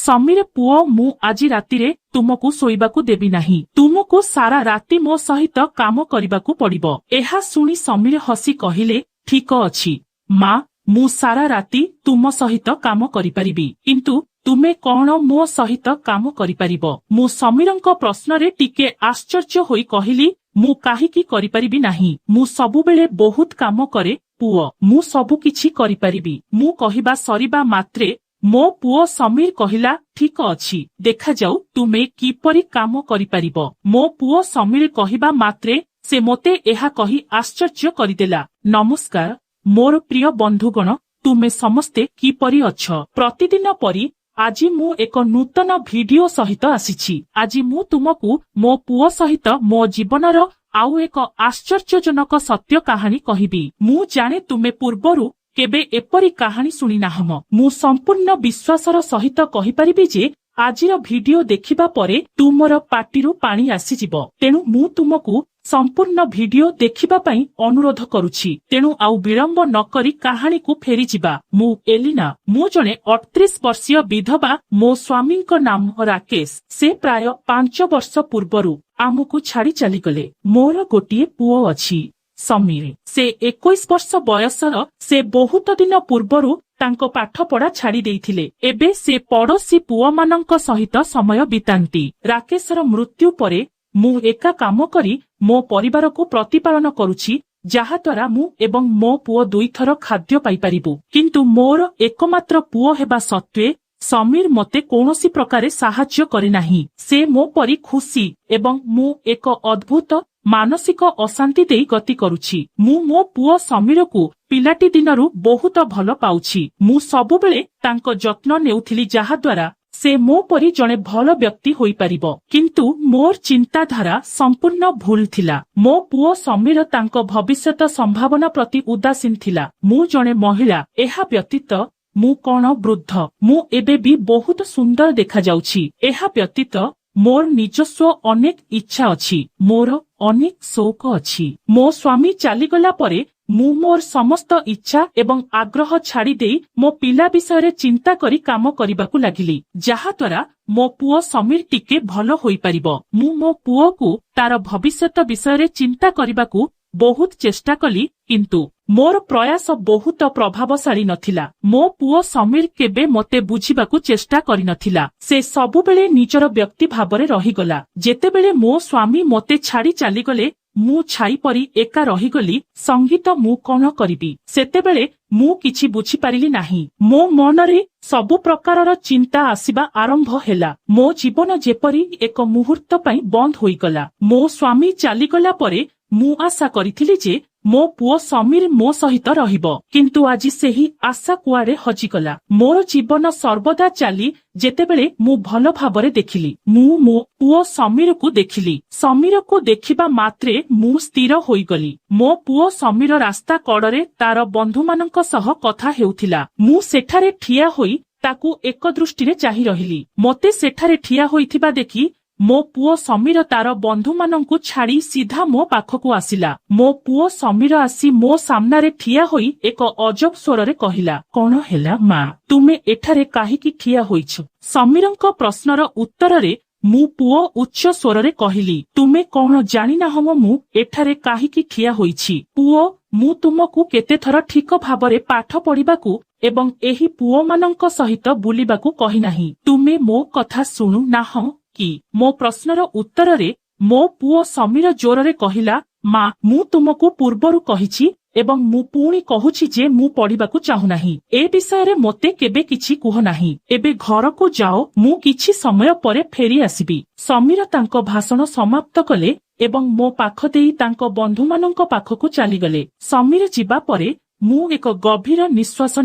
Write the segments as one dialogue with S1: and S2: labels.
S1: समीर पुओ मु आजी रातिरे तुमको शोइबाकू देबी नाही। तुमको सारा राति मो सहित काम करिबाकू पड़िबो। एहा सुनी समीर हसी कहिले ठीक अछि माँ मु सारा राति तुम सहित काम करिपारिबी किंतु तुमे कौन मो सहित काम करिपारिबो। मु समीरंको प्रश्नरे टिके आश्चर्य होई कहिली मु काहिकी करिपारिबी नाही। मु सबुबेले बहुत काम करे पुओ मु सबु किछि करिपारिबी। मु कहिबा सरिबा मात्रे मो पुओ समीर कहिला ठीक अछि देखा जाऊ तुमे किपरि काम करिपारिबो। मो पुओ समीर कहिबा मात्रे से मोते एहा कही आश्चर्य करिदेला। नमस्कार मोर प्रिय बंधुगण तुमे समस्ते किपरि अछ। प्रतिदिन परि आज मु एक नूतन भिडियो सहित आसीछि। आज मु तुमको मो पुओ सहित मो जीवनर आउ एक आश्चर्यजनक सत्य कहानी कहिबी। मु जाने तुमे पूर्वरु केबे एपरि कहानी सुनी नाहम। मु संपूर्ण विश्वासर सहित कहिपारिबी जे आजिर भिडियो देखिबा परे तुमर पाटिरु पानी आसीजिबो। तेणु मु तुमको संपूर्ण भिडियो देखिबा पई अनुरोध करुछि। तेणु आउ विलंब न करी कहानी को फेरी जिबा। मु एलिना मु जने 38 वर्षीय विधवा। मो स्वामींको नाम राकेश। से प्राय 5 वर्ष पूर्वरु आमको छाड़ी चली गले। मोर गोटिए पुओ अछि समीर। से 21 वर्ष बयसर। से बहुत दिन पूर्वरु तांको पाठ पढ़ा छाड़ी देइथिले। एबे से पड़ोसी पुओ मानंक सहित समय बितांती। राकेशर मृत्यु परे मु एका काम करी मो परिवार को प्रतिपालन करुछि जहा द्वारा मु एवं मो पुओ दुईथर खाद्य पाई पारिबु। किंतु मोर एकमात्र पुओ हेबा सत्वे समीर मते कौनसी प्रकारे साहाय्य करे नाही। से मो परी खुशी एवं मु एक अद्भुत मानसिक अशांति देई गति करुछि। मु मो पुओ समीर को पिलाटी दिनरु बहुत भल पाउछि। मु सबुबेले तांको जत्न नेउथिली जहा द्वारा से मो परी जने भल व्यक्ति होई पारिबो। किंतु मोर चिंताधारा संपूर्ण भूल थिला। मो पुओ समीर तांको भविष्यत संभावना प्रति उदासीन थिला। मु जने महिला एहा व्यतीत मु कोन वृद्ध। मु एबे भी बहुत सुंदर देखा जाउछि। एहा व्यतीत मोर निजस्व अनेक इच्छा अछि। मोर अनेक शौक अछि। मो स्वामी चाली गला परे मु मोर समस्त इच्छा एवं आग्रह छाड़ी देई मो पिला विषय चिंता करी काम करिबाकू लागिली जहा द्वारा मो पुओ समीर टिके भलो होई परिबो। मु मो पुओ को तार भविष्यत विषय चिंता करिबाकू बहुत चेष्टा कली किंतु मोर प्रयास बहुत प्रभावशाली नथिला। मो पुओ समीर केबे मते बुझिबाकू चेष्टा करि नथिला। से सबुबेले निजर व्यक्ति भाबरे रहिगला। जेतेबेले मो स्वामी मते छाड़ी चाली गले मु छाई परी एका रहिगली। संगीत मु कोन करिबी सेतेबेले मु किछि बुझी पारिली नाही। मो मनरे सबु प्रकारर चिंता आसीबा आरंभ हेला। मो जीवन जेपरी एक मुहूर्त पई बंद होई गला। मो स्वामी चाली गला परे मु आशा करिथिली जे मो पुओ समीर मो सहित रहिबो किंतु आज सेही आशा कुआडे हजिगला। मोर जीवन सर्वदा चाली जेतेबेले मु भलो भाबरे देखिली। मु मो पुओ समीर को देखिली। समीर को देखिबा मात्रे मु स्थिर होई गली। मो पुओ समीर रास्ता कड़रे तार बंधु मानक सह कथा हेउथिला। मु सेठारे ठिया होई ताकू एक दृष्टिरे चाहि रहिली। मते सेठारे ठिया होइथिबा देखि मो पुओ समीर तार बंधु मानंकु छाड़ी सीधा मो पाखकु आसिला। मो पुओ समीर आसी मो सामनारे ठिया होई एक अजब स्वररे कहिला कोन हेला मां तुमे एठारे काहिकी ठिया होइछ। समीरंको प्रश्नर उत्तररे मु पुओ उच्च स्वररे कहिली तुमे कोन जानि ना हम मु एठारे काहिकी ठिया होइछि। पुओ मु तुमको केते थर ठीक भाबरे पाठ पढिबाकू एवं एही पुओ मानंक सहित बुलिबाकू कहि नाही। तुमे मो कथा सुनु नाह कि मो प्रश्नर उत्तररे मो पुओ समीर जोररे कहिला मां मु तुमको पूर्वरु कहिछि एवं मु पुणी कहुछि जे मु पढिबाकू चाहू नाही। ए विषय मोते केबे किछि कुह नाही। एबे घर को जाओ मु किछि समय परे फेरी आसीबी। समीर तांको भाषण समाप्त कले एवं मो पाख देई तांको बंधु मानंक पाखकू चली गले। समीर जिबा परे मु एक गभीर निश्वास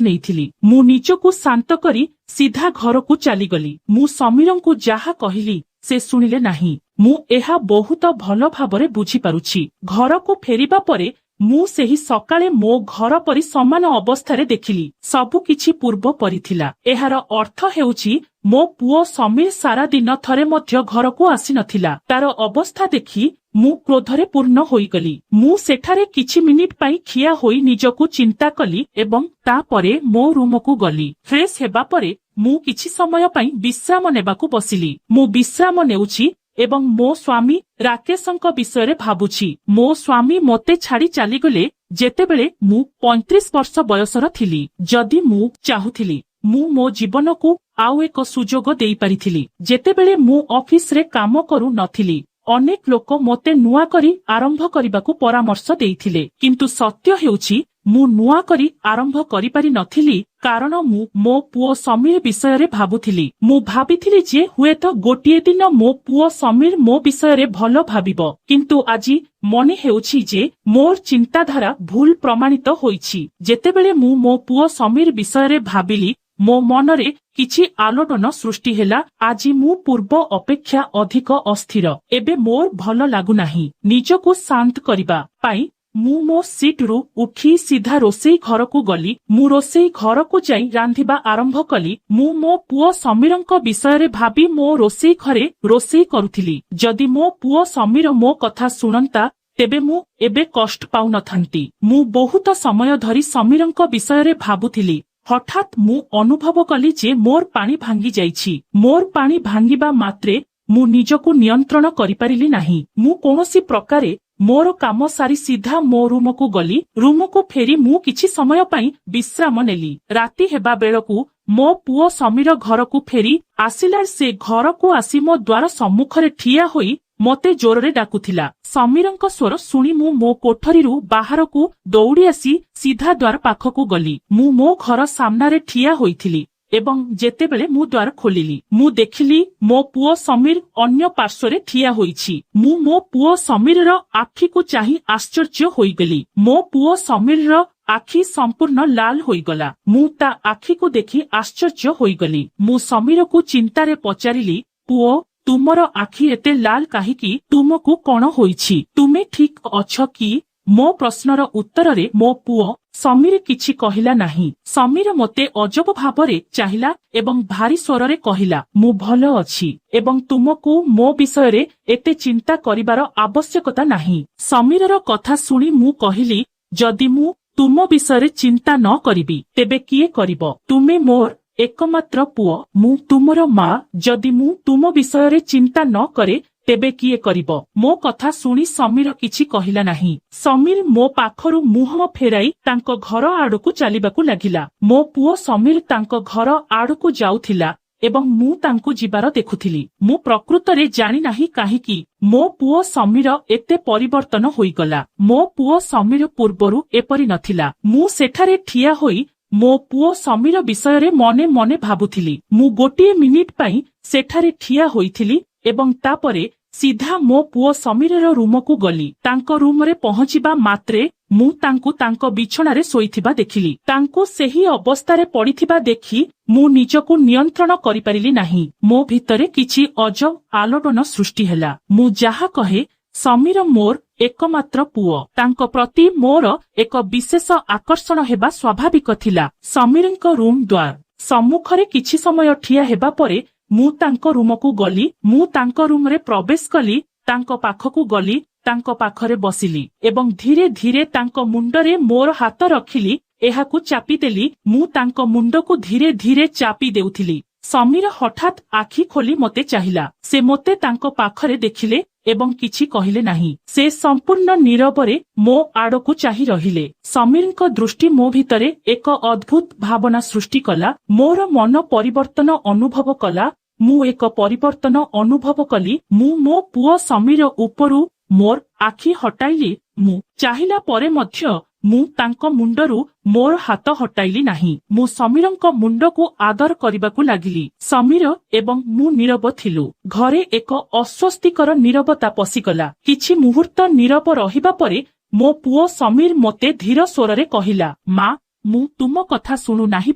S1: नेइथिली। मु निजको शांत करी सीधा घर को चली गली। मु समीरंकु जाहा कहिली से सुनिले नाही। मु एहा बहुत भल भाबरे बुझी पारुछि। घर को फेरिबा परे ମୁଁ ସେହି ସକାଳେ ମୋ ଘର ପରି ସମାନ ଅବସ୍ଥାରେ ଦେଖିଲି। ସବୁ କିଛି ପୂର୍ବ ପରି ଥିଲା। ଏହାର ଅର୍ଥ ହେଉଛି ମୋ ପୁଅ ସମୀର ସାରା ଦିନ ଥରେ ମଧ୍ୟ ଘରକୁ ଆସିନଥିଲା। ତାର ଅବସ୍ଥା ଦେଖି ମୁଁ କ୍ରୋଧରେ ପୂର୍ଣ୍ଣ ହୋଇଗଲି। ମୁଁ ସେଠାରେ କିଛି ମିନିଟ୍ ପାଇଁ ଠିଆ ହୋଇ ନିଜକୁ ଚିନ୍ତା କଲି ଏବଂ ତାପରେ ମୋ ରୁମକୁ ଗଲି। ଫ୍ରେଶ ହେବା ପରେ ମୁଁ କିଛି ସମୟ ପାଇଁ ବିଶ୍ରାମ ନେବାକୁ ବସିଲି। ମୁଁ ବିଶ୍ରାମ ନେଉଛି ଏବଂ ମୋ ସ୍ୱାମୀ ରାକେଶଙ୍କ ବିଷୟରେ ଭାବୁଛି। ମୋ ସ୍ୱାମୀ ମୋତେ ଛାଡ଼ି ଚାଲିଗଲେ ଯେତେବେଳେ ମୁଁ 35 ବର୍ଷ ବୟସର ଥିଲି। ଯଦି ମୁଁ ଚାହୁଁଥିଲି ମୁଁ ମୋ ଜୀବନକୁ ଆଉ ଏକ ସୁଯୋଗ ଦେଇପାରିଥିଲି। ଯେତେବେଳେ ମୁଁ ଅଫିସରେ କାମ କରୁ ନଥିଲି ଅନେକ ଲୋକ ମୋତେ ନୂଆ କରି ଆରମ୍ଭ କରିବାକୁ ପରାମର୍ଶ ଦେଇଥିଲେ, କିନ୍ତୁ ସତ୍ୟ ହେଉଛି ମୁଁ ନୂଆ କରି ଆରମ୍ଭ କରିପାରି ନଥିଲି କାରଣ ମୁଁ ମୋ ପୁଅ ସମୀର ବିଷୟରେ ଭାବୁଥିଲି। ମୁଁ ଭାବିଥିଲି ଯେ ହୁଏତ ଗୋଟିଏ ଦିନ ମୋ ପୁଅ ସମୀର ମୋ ବିଷୟରେ ଭଲ ଭାବିବ, କିନ୍ତୁ ଆଜି ମନେ ହେଉଛି ଯେ ମୋର ଚିନ୍ତାଧାରା ଭୁଲ ପ୍ରମାଣିତ ହୋଇଛି। ଯେତେବେଳେ ମୁଁ ମୋ ପୁଅ ସମୀର ବିଷୟରେ ଭାବିଲି ମୋ ମନରେ କିଛି ଆଲୋଡ଼ନ ସୃଷ୍ଟି ହେଲା। ଆଜି ମୁଁ ପୂର୍ବ ଅପେକ୍ଷା ଅଧିକ ଅସ୍ଥିର। ଏବେ ମୋର ଭଲ ଲାଗୁନାହିଁ। ନିଜକୁ ଶାନ୍ତ କରିବା ପାଇଁ ମୁଁ ମୋ ସିଟରୁ ଉଠି ସିଧା ରୋଷେଇ ଘରକୁ ଗଲି। ମୁଁ ରୋଷେଇ ଘରକୁ ଯାଇ ରାନ୍ଧିବା ଆରମ୍ଭ କଲି। ମୁଁ ମୋ ପୁଅ ସମୀରଙ୍କ ବିଷୟରେ ଭାବି ମୋ ରୋଷେଇ ଘରେ ରୋଷେଇ କରୁଥିଲି। ଯଦି ମୋ ପୁଅ ସମୀର ମୋ କଥା ଶୁଣନ୍ତା ତେବେ ମୁଁ ଏବେ କଷ୍ଟ ପାଉନଥାନ୍ତି। ମୁଁ ବହୁତ ସମୟ ଧରି ସମୀରଙ୍କ ବିଷୟରେ ଭାବୁଥିଲି। ହଠାତ୍ ମୁଁ ଅନୁଭବ କଲି ଯେ ମୋର ପାଣି ଭାଙ୍ଗି ଯାଇଛି। ମୋର ପାଣି ଭାଙ୍ଗିବା ମାତ୍ରେ ମୁଁ ନିଜକୁ ନିୟନ୍ତ୍ରଣ କରିପାରିଲି ନାହିଁ। ମୁଁ କୌଣସି ପ୍ରକାରେ ମୋର କାମ ସାରି ସିଧା ମୋ ରୁମକୁ ଗଲି। ରୁମକୁ ଫେରି ମୁଁ କିଛି ସମୟ ପାଇଁ ବିଶ୍ରାମ ନେଲି। ରାତି ହେବା ବେଳକୁ ମୋ ପୁଅ ସମୀର ଘରକୁ ଫେରି ଆସିଲା। ସେ ଘରକୁ ଆସି ମୋ ଦ୍ୱାର ସମ୍ମୁଖରେ ଠିଆ ହୋଇ ମୋତେ ଜୋରରେ ଡାକୁଥିଲା। ସମୀରଙ୍କ ସ୍ୱର ଶୁଣି ମୁଁ ମୋ କୋଠରୀରୁ ବାହାରକୁ ଦୌଡ଼ି ଆସି ସିଧା ଦ୍ୱାର ପାଖକୁ ଗଲି। ମୁଁ ମୋ ଘର ସାମ୍ନାରେ ଠିଆ ହୋଇଥିଲି ଏବଂ ଯେତେବେଳେ ମୁଁ ଦ୍ୱାର ଖୋଲିଲି ମୁଁ ଦେଖିଲି ମୋ ପୁଅ ସମୀର ଅନ୍ୟ ପାର୍ଶ୍ୱରେ ଠିଆ ହୋଇଛି। ମୁଁ ମୋ ପୁଅ ସମୀରର ଆଖିକୁ ଚାହିଁ ଆଶ୍ଚର୍ଯ୍ୟ ହୋଇଗଲି। ମୋ ପୁଅ ସମୀରର ଆଖି ସମ୍ପୂର୍ଣ୍ଣ ଲାଲ ହୋଇଗଲା। ମୁଁ ତା ଆଖିକୁ ଦେଖି ଆଶ୍ଚର୍ଯ୍ୟ ହୋଇଗଲି। ମୁଁ ସମୀରକୁ ଚିନ୍ତାରେ ପଚାରିଲି, ପୁଅ ତୁମର ଆଖି ଏତେ ଲାଲ କାହିଁକି? ତୁମକୁ କଣ ହୋଇଛି? ତୁମେ ଠିକ ଅଛ କି? ମୋ ପ୍ରଶ୍ନର ଉତ୍ତରରେ ମୋ ପୁଅ ସମୀର କିଛି କହିଲା ନାହିଁ। ସମୀର ମୋତେ ଅଜବ ଭାବରେ ଚାହିଁଲା ଏବଂ ଭାରି ସ୍ୱରରେ କହିଲା, ମୁଁ ଭଲ ଅଛି ଏବଂ ତୁମକୁ ମୋ ବିଷୟରେ ଏତେ ଚିନ୍ତା କରିବାର ଆବଶ୍ୟକତା ନାହିଁ। ସମୀରର କଥା ଶୁଣି ମୁଁ କହିଲି, ଯଦି ମୁଁ ତୁମ ବିଷୟରେ ଚିନ୍ତା ନ କରିବି ତେବେ କିଏ କରିବ? ତୁମେ ମୋର ଏକମାତ୍ର ପୁଅ। ମୁଁ ତୁମର ମା। ଯଦି ମୁଁ ତୁମ ବିଷୟରେ ଚିନ୍ତା ନ କରେ ତେବେ କିଏ କରିବ? ମୋ କଥା ଶୁଣି ସମୀର କିଛି କହିଲା ନାହିଁ। ସମୀର ମୋ ପାଖରୁ ମୁହଁ ଫେରାଇ ତାଙ୍କ ଘର ଆଡ଼କୁ ଚାଲିବାକୁ ଲାଗିଲା। ମୋ ପୁଅ ସମୀର ତାଙ୍କ ଘର ଆଡ଼କୁ ଯାଉଥିଲା ଏବଂ ମୁଁ ତାଙ୍କୁ ଯିବାର ଦେଖୁଥିଲି। ମୁଁ ପ୍ରକୃତରେ ଜାଣିନାହିଁ କାହିଁକି ମୋ ପୁଅ ସମୀର ଏତେ ପରିବର୍ତ୍ତନ ହୋଇଗଲା। ମୋ ପୁଅ ସମୀର ପୂର୍ବରୁ ଏପରି ନଥିଲା। ମୁଁ ସେଠାରେ ଠିଆ ହୋଇ ମୋ ପୁଅ ସମୀର ବିଷୟରେ ମନେ ମନେ ଭାବୁଥିଲି। ମୁଁ ଗୋଟିଏ ମିନିଟ୍ ପାଇଁ ସେଠାରେ ଠିଆ ହୋଇଥିଲି ଏବଂ ତାପରେ ସିଧା ମୋ ପୁଅ ସମୀରର ରୁମକୁ ଗଲି। ତାଙ୍କ ରୁମରେ ପହଞ୍ଚିବା ମାତ୍ରେ ମୁଁ ତାଙ୍କୁ ତାଙ୍କ ବିଛଣାରେ ଶୋଇଥିବା ଦେଖିଲି। ତାଙ୍କୁ ସେହି ଅବସ୍ଥାରେ ପଡ଼ିଥିବା ଦେଖି ମୁଁ ନିଜକୁ ନିୟନ୍ତ୍ରଣ କରିପାରିଲି ନାହିଁ। ମୋ ଭିତରେ କିଛି ଅଜବ ଆଲୋଡ଼ନ ସୃଷ୍ଟି ହେଲା। ମୁଁ ଯାହା କହେ ସମୀର ମୋର ଏକମାତ୍ର ପୁଅ। ତାଙ୍କ ପ୍ରତି ମୋର ଏକ ବିଶେଷ ଆକର୍ଷଣ ହେବା ସ୍ୱାଭାବିକ ଥିଲା। ସମୀରଙ୍କ ରୁମ୍ ଦ୍ୱାର ସମ୍ମୁଖରେ କିଛି ସମୟ ଠିଆ ହେବା ପରେ ମୁଁ ତାଙ୍କ ରୁମକୁ ଗଲି। ମୁଁ ତାଙ୍କ ରୁମରେ ପ୍ରବେଶ କଲି, ତାଙ୍କ ପାଖକୁ ଗଲି, ତାଙ୍କ ପାଖରେ ବସିଲି ଏବଂ ଧୀରେ ଧୀରେ ତାଙ୍କ ମୁଣ୍ଡରେ ମୋର ହାତ ରଖିଲି। ଏହାକୁ ଚାପିଦେଲି। ମୁଁ ତାଙ୍କ ମୁଣ୍ଡକୁ ଧୀରେ ଧୀରେ ଚାପି ଦେଉଥିଲି। ସମୀର ହଠାତ୍ ଆଖି ଖୋଲି ମୋତେ ଚାହିଁଲା। ସେ ମୋତେ ତାଙ୍କ ପାଖରେ ଦେଖିଲେ ଏବଂ କିଛି କହିଲେ ନାହିଁ। ସେ ସମ୍ପୂର୍ଣ୍ଣ ନୀରବରେ ମୋ ଆଡ଼କୁ ଚାହିଁ ରହିଲେ। ସମୀରଙ୍କ ଦୃଷ୍ଟି ମୋ ଭିତରେ ଏକ ଅଦ୍ଭୁତ ଭାବନା ସୃଷ୍ଟି କଲା। ମୋର ମନ ପରିବର୍ତ୍ତନ ଅନୁଭବ କଲା। ମୁଁ ଏକ ପରିବର୍ତ୍ତନ ଅନୁଭବ କଲି। ମୁଁ ମୋ ପୁଅ ସମୀର ଉପରୁ ମୋର ଆଖି ହଟାଇଲି। ମୁଁ ଚାହିଁଲା ପରେ ମଧ୍ୟ ମୁଁ ତାଙ୍କ ମୁଣ୍ଡରୁ ମୋର ହାତ ହଟାଇଲି ନାହିଁ। ମୁଁ ସମୀରଙ୍କ ମୁଣ୍ଡକୁ ଆଦର କରିବାକୁ ଲାଗିଲି। ସମୀର ଏବଂ ମୁଁ ନୀରବ ଥିଲୁ। ଘରେ ଏକ ଅସ୍ୱସ୍ତିକର ନୀରବତା ପଶିଗଲା। କିଛି ମୁହୂର୍ତ୍ତ ନୀରବ ରହିବା ପରେ ମୋ ପୁଅ ସମୀର ମୋତେ ଧୀର ସ୍ୱରରେ କହିଲା, ମା, ମୁଁ ତୁମ କଥା ଶୁଣୁନାହିଁ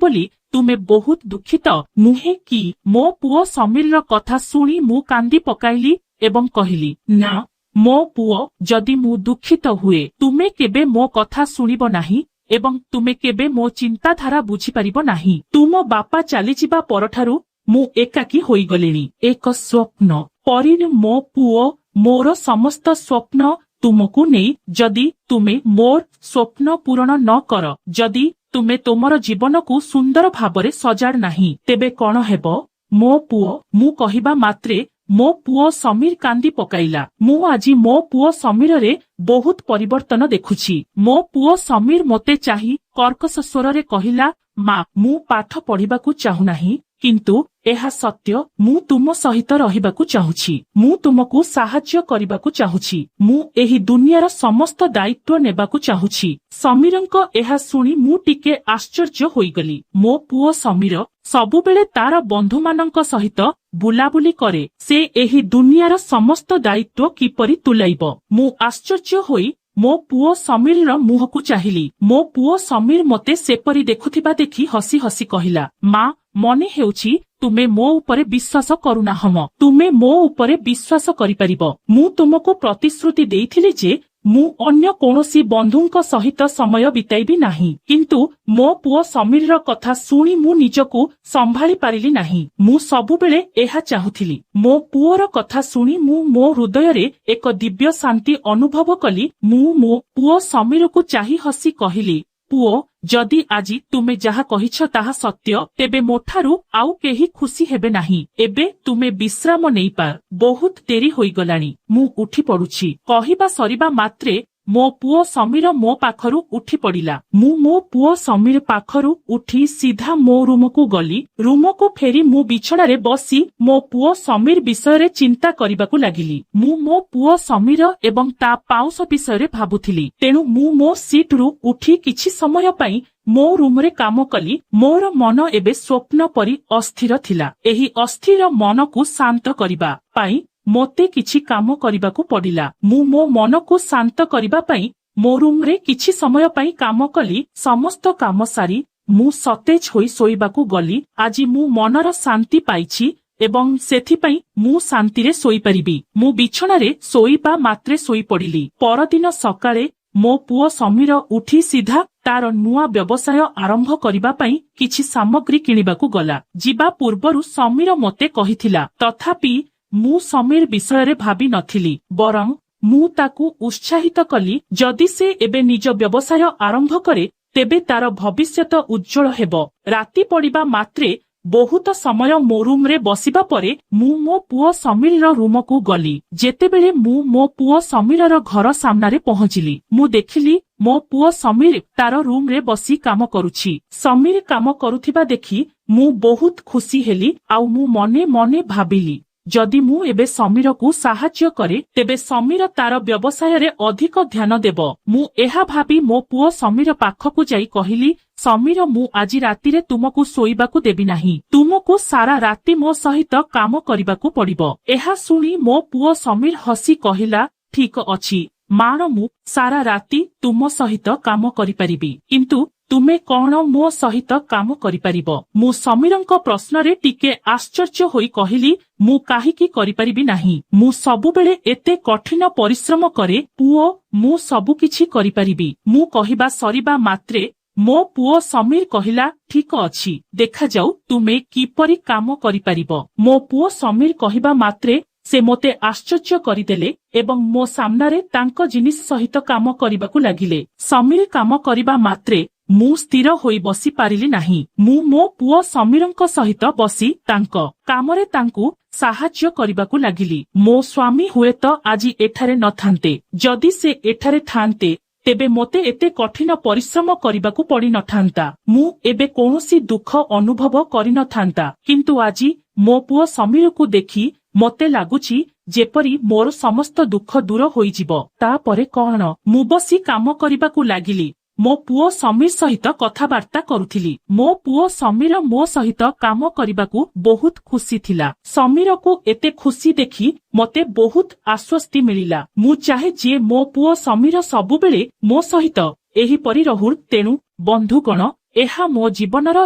S1: ବୋଲି ତୁମେ ବହୁତ ଦୁଃଖିତ, ନୁହେଁ କି? ମୋ ପୁଅ ସମୀରର କଥା ଶୁଣି ମୁଁ କାନ୍ଦି ପକାଇଲି ଏବଂ କହିଲି, ନା, ମୋ ପୁଅ ଯଦି ମୁଁ ଦୁଃଖିତ ହୁଏ ତୁମେ କେବେ ମୋ କଥା ଶୁଣିବ ନାହିଁ ଏବଂ ତୁମେ କେବେ ମୋ ଚିନ୍ତାଧାରା ବୁଝିପାରିବ ନାହିଁ। ତୁମ ବାପା ଚାଲିଯିବା ପରଠାରୁ ମୁଁ ଏକାକୀ ହୋଇଗଲିଣି। ଏକ ସ୍ୱପ୍ନ ପରି ମୋ ପୁଅ, ମୋର ସମସ୍ତ ସ୍ୱପ୍ନ ତୁମକୁ ନେଇ। ଯଦି ତୁମେ ମୋର ସ୍ୱପ୍ନ ପୂରଣ ନ କର, ଯଦି ତୁମେ ତୁମର ଜୀବନକୁ ସୁନ୍ଦର ଭାବରେ ସଜାଡ଼ ନାହିଁ, ତେବେ କଣ ହେବ? ମୋ ପୁଅ, ମୁଁ କହିବା ମାତ୍ରେ ମୋ ପୁଅ ସମୀର କାନ୍ଦି ପକାଇଲା। ମୁଁ ଆଜି ମୋ ପୁଅ ସମୀରରେ ବହୁତ ପରିବର୍ତ୍ତନ ଦେଖୁଛି। ମୋ ପୁଅ ସମୀର ମୋତେ ଚାହିଁ କର୍କଶ ସ୍ୱରରେ କହିଲା, ମା, ମୁଁ ପାଠ ପଢିବାକୁ ଚାହୁଁନାହିଁ, କିନ୍ତୁ ଏହା ସତ୍ୟ। ମୁଁ ତୁମ ସହିତ ରହିବାକୁ ଚାହୁଁଛି। ମୁଁ ତୁମକୁ ସାହାଯ୍ୟ କରିବାକୁ ଚାହୁଁଛି। ମୁଁ ଏହି ଦୁନିଆର ସମସ୍ତ ଦାୟିତ୍ୱ ନେବାକୁ ଚାହୁଁଛି। ସମୀରଙ୍କ ଏହା ଶୁଣି ମୁଁ ଟିକେ ଆଶ୍ଚର୍ଯ୍ୟ ହୋଇଗଲି। ମୋ ପୁଅ ସମୀର ସବୁବେଳେ ତାର ବନ୍ଧୁମାନଙ୍କ ସହିତ ବୁଲାବୁଲି କରେ। ସେ ଏହି ଦୁନିଆର ସମସ୍ତ ଦାୟିତ୍ୱ କିପରି ତୁଲାଇବ? ମୁଁ ଆଶ୍ଚର୍ଯ୍ୟ ହୋଇ ମୋ ପୁଅ ସମୀରର ମୁହଁକୁ ଚାହିଁଲି। ମୋ ପୁଅ ସମୀର ମୋତେ ସେପରି ଦେଖୁଥିବା ଦେଖି ହସି ହସି କହିଲା, ମା, ମନେ ହେଉଛି ତୁମେ ମୋ ଉପରେ ବିଶ୍ୱାସ କରୁନାହଁ। ତୁମେ ମୋ ଉପରେ ବିଶ୍ୱାସ କରିପାରିବ। ମୁଁ ତୁମକୁ ପ୍ରତିଶ୍ରୁତି ଦେଇଥିଲି ଯେ ମୁଁ ଅନ୍ୟ କୌଣସି ବନ୍ଧୁଙ୍କ ସହିତ ସମୟ ବିତାଇବି ନାହିଁ। କିନ୍ତୁ ମୋ ପୁଅ ସମୀରର କଥା ଶୁଣି ମୁଁ ନିଜକୁ ସମ୍ଭାଳି ପାରିଲି ନାହିଁ। ମୁଁ ସବୁବେଳେ ଏହା ଚାହୁଁଥିଲି। ମୋ ପୁଅର କଥା ଶୁଣି ମୁଁ ମୋ ହୃଦୟରେ ଏକ ଦିବ୍ୟ ଶାନ୍ତି ଅନୁଭବ କଲି। ମୁଁ ମୋ ପୁଅ ସମୀରକୁ ଚାହିଁ ହସି କହିଲି, ପୁଅ, ଯଦି ଆଜି ତୁମେ ଯାହା କହିଛ ତାହା ସତ୍ୟ, ତେବେ ମୋଠାରୁ ଆଉ କେହି ଖୁସି ହେବେ ନାହିଁ। ଏବେ ତୁମେ ବିଶ୍ରାମ ନେଇପାର। ବହୁତ ଡେରି ହୋଇଗଲାଣି। ମୁଁ ଉଠି ପଡୁଛି। କହିବା ସରିବା ମାତ୍ରେ ମୋ ପୁଅ ସମୀର ମୋ ପାଖରୁ ଉଠି ପଡିଲା। ମୁଁ ମୋ ପୁଅ ସମୀର ପାଖରୁ ଉଠି ସିଧା ମୋ ରୁମକୁ ଗଲି। ରୁମକୁ ଫେରି ମୁଁ ବିଛଣାରେ ବସି ମୋ ପୁଅ ସମୀର ବିଷୟରେ ଚିନ୍ତା କରିବାକୁ ଲାଗିଲି। ମୁଁ ମୋ ପୁଅ ସମୀର ଏବଂ ତା ପାଉଁଶ ବିଷୟରେ ଭାବୁଥିଲି। ତେଣୁ ମୁଁ ମୋ ସିଟରୁ ଉଠି କିଛି ସମୟ ପାଇଁ ମୋ ରୁମରେ କାମ କଲି। ମୋର ମନ ଏବେ ସ୍ୱପ୍ନ ପରି ଅସ୍ଥିର ଥିଲା। ଏହି ଅସ୍ଥିର ମନକୁ ଶାନ୍ତ କରିବା ପାଇଁ ମୋତେ କିଛି କାମ କରିବାକୁ ପଡିଲା। ମୁଁ ମୋ ମନକୁ ଶାନ୍ତ କରିବା ପାଇଁ ମୋ ରୁମରେ କିଛି ସମୟ ପାଇଁ କାମ କଲି। ସମସ୍ତ କାମ ସାରି ମୁଁ ସତେଜ ହୋଇ ଶୋଇବାକୁ ଗଲି। ଆଜି ମୁଁ ମନର ଶାନ୍ତି ପାଇଛି ଏବଂ ସେଥିପାଇଁ ମୁଁ ଶାନ୍ତିରେ ଶୋଇପାରିବି। ମୁଁ ବିଛଣାରେ ଶୋଇବା ମାତ୍ରେ ଶୋଇପଡ଼ିଲି। ପରଦିନ ସକାଳେ ମୋ ପୁଅ ସମୀର ଉଠି ସିଧା ତାର ନୂଆ ବ୍ୟବସାୟ ଆରମ୍ଭ କରିବା ପାଇଁ କିଛି ସାମଗ୍ରୀ କିଣିବାକୁ ଗଲା। ଯିବା ପୂର୍ବରୁ ସମୀର ମୋତେ କହିଥିଲା। ତଥାପି ମୁଁ ସମୀର ବିଷୟରେ ଭାବି ନଥିଲି। ବରଂ ମୁଁ ତାକୁ ଉତ୍ସାହିତ କଲି, ଯଦି ସେ ଏବେ ନିଜ ବ୍ୟବସାୟ ଆରମ୍ଭ କରେ ତେବେ ତାର ଭବିଷ୍ୟତ ଉଜ୍ଜଳ ହେବ। ରାତି ପଡ଼ିବା ମାତ୍ରେ ବହୁତ ସମୟ ମୋ ରୁମରେ ବସିବା ପରେ ମୁଁ ମୋ ପୁଅ ସମୀରର ରୁମକୁ ଗଲି। ଯେତେବେଳେ ମୁଁ ମୋ ପୁଅ ସମୀରର ଘର ସାମ୍ନାରେ ପହଞ୍ଚିଲି, ମୁଁ ଦେଖିଲି ମୋ ପୁଅ ସମୀର ତାର ରୁମରେ ବସି କାମ କରୁଛି। ସମୀର କାମ କରୁଥିବା ଦେଖି ମୁଁ ବହୁତ ଖୁସି ହେଲି। ଆଉ ମୁଁ ମନେ ମନେ ଭାବିଲି, ଯଦି ମୁଁ ଏବେ ସମୀରକୁ ସାହାଯ୍ୟ କରେ ତେବେ ସମୀର ତାର ବ୍ୟବସାୟରେ ଅଧିକ ଧ୍ୟାନ ଦେବ। ମୁଁ ଏହା ଭାବି ମୋ ପୁଅ ସମୀର ପାଖକୁ ଯାଇ କହିଲି, ସମୀର, ମୁଁ ଆଜି ରାତିରେ ତୁମକୁ ଶୋଇବାକୁ ଦେବି ନାହିଁ। ତୁମକୁ ସାରା ରାତି ମୋ ସହିତ କାମ କରିବାକୁ ପଡିବ। ଏହା ଶୁଣି ମୋ ପୁଅ ସମୀର ହସି କହିଲା, ଠିକ ଅଛି ମାଣ, ମୁଁ ସାରା ରାତି ତୁମ ସହିତ କାମ କରିପାରିବି, କିନ୍ତୁ ତୁମେ କଣ ମୋ ସହିତ କାମ କରିପାରିବ? ମୁଁ ସମୀରଙ୍କ ପ୍ରଶ୍ନରେ ଟିକେ ଆଶ୍ଚର୍ଯ୍ୟ ହୋଇ କହିଲି, ମୁଁ କାହିଁକି କରିପାରିବି ନାହିଁ? ମୁଁ ସବୁବେଳେ ଏତେ କଠିନ ପରିଶ୍ରମ କରେ। ପୁଅ, ମୁଁ ସବୁକିଛି କରିପାରିବି। ମୁଁ କହିବା ସରିବା ମାତ୍ରେ ମୋ ପୁଅ ସମୀର କହିଲା, ଠିକ ଅଛି, ଦେଖାଯାଉ ତୁମେ କିପରି କାମ କରିପାରିବ। ମୋ ପୁଅ ସମୀର କହିବା ମାତ୍ରେ ସେ ମୋତେ ଆଶ୍ଚର୍ଯ୍ୟ କରିଦେଲେ ଏବଂ ମୋ ସାମ୍ନାରେ ତାଙ୍କ ଜିନିଷ ସହିତ କାମ କରିବାକୁ ଲାଗିଲେ। ସମୀର କାମ କରିବା ମାତ୍ରେ ମୁଁ ସ୍ଥିର ହୋଇ ବସି ପାରିଲି ନାହିଁ। ମୁଁ ମୋ ପୁଅ ସମୀରଙ୍କ ସହିତ ବସି ତାଙ୍କ କାମରେ ତାଙ୍କୁ ସାହାଯ୍ୟ କରିବାକୁ ଲାଗିଲି। ମୋ ସ୍ୱାମୀ ହୁଏତ ଆଜି ଏଠାରେ ନଥାନ୍ତେ। ଯଦି ସେ ଏଠାରେ ଥାନ୍ତେ ତେବେ ମୋତେ ଏତେ କଠିନ ପରିଶ୍ରମ କରିବାକୁ ପଡିନଥାନ୍ତା। ମୁଁ ଏବେ କୌଣସି ଦୁଃଖ ଅନୁଭବ କରିନଥାନ୍ତା। କିନ୍ତୁ ଆଜି ମୋ ପୁଅ ସମୀରକୁ ଦେଖି ମୋତେ ଲାଗୁଛି ଯେପରି ମୋର ସମସ୍ତ ଦୁଃଖ ଦୂର ହୋଇଯିବ। ତାପରେ କଣ? ମୁଁ ବସି କାମ କରିବାକୁ ଲାଗିଲି। ମୋ ପୁଅ ସମୀର ସହିତ କଥାବାର୍ତ୍ତା କରୁଥିଲି। ମୋ ପୁଅ ସମୀର ମୋ ସହିତ କାମ କରିବାକୁ ବହୁତ ଖୁସି ଥିଲା। ସମୀରକୁ ଏତେ ଖୁସି ଦେଖି ମୋତେ ବହୁତ ଆଶ୍ୱସ୍ତି ମିଳିଲା। ମୁଁ ଚାହେଁ ଯେ ମୋ ପୁଅ ସମୀର ସବୁବେଳେ ମୋ ସହିତ ଏହିପରି ରହୁ। ତେଣୁ ବନ୍ଧୁଗଣ, ଏହା ମୋ ଜୀବନର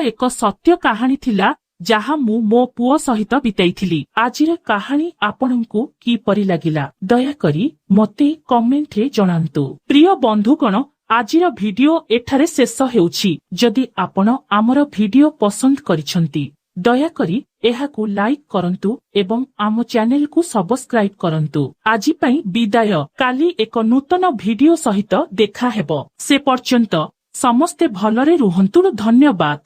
S1: ଏକ ସତ୍ୟ କାହାଣୀ ଥିଲା ଯାହା ମୁଁ ମୋ ପୁଅ ସହିତ ବିତାଇଥିଲି। ଆଜିର କାହାଣୀ ଆପଣଙ୍କୁ କିପରି ଲାଗିଲା ଦୟାକରି ମୋତେ କମେଣ୍ଟରେ ଜଣାନ୍ତୁ। ପ୍ରିୟ ବନ୍ଧୁଗଣ, ଆଜିର ଭିଡିଓ ଏଠାରେ ଶେଷ ହେଉଛି। ଯଦି ଆପଣ ଆମର ଭିଡିଓ ପସନ୍ଦ କରିଛନ୍ତି ଦୟାକରି ଏହାକୁ ଲାଇକ୍ କରନ୍ତୁ ଏବଂ ଆମ ଚ୍ୟାନେଲକୁ ସବସ୍କ୍ରାଇବ କରନ୍ତୁ। ଆଜି ପାଇଁ ବିଦାୟ। କାଲି ଏକ ନୂତନ ଭିଡିଓ ସହିତ ଦେଖା ହେବ। ସେ ପର୍ଯ୍ୟନ୍ତ ସମସ୍ତେ ଭଲରେ ରୁହନ୍ତୁ। ଧନ୍ୟବାଦ।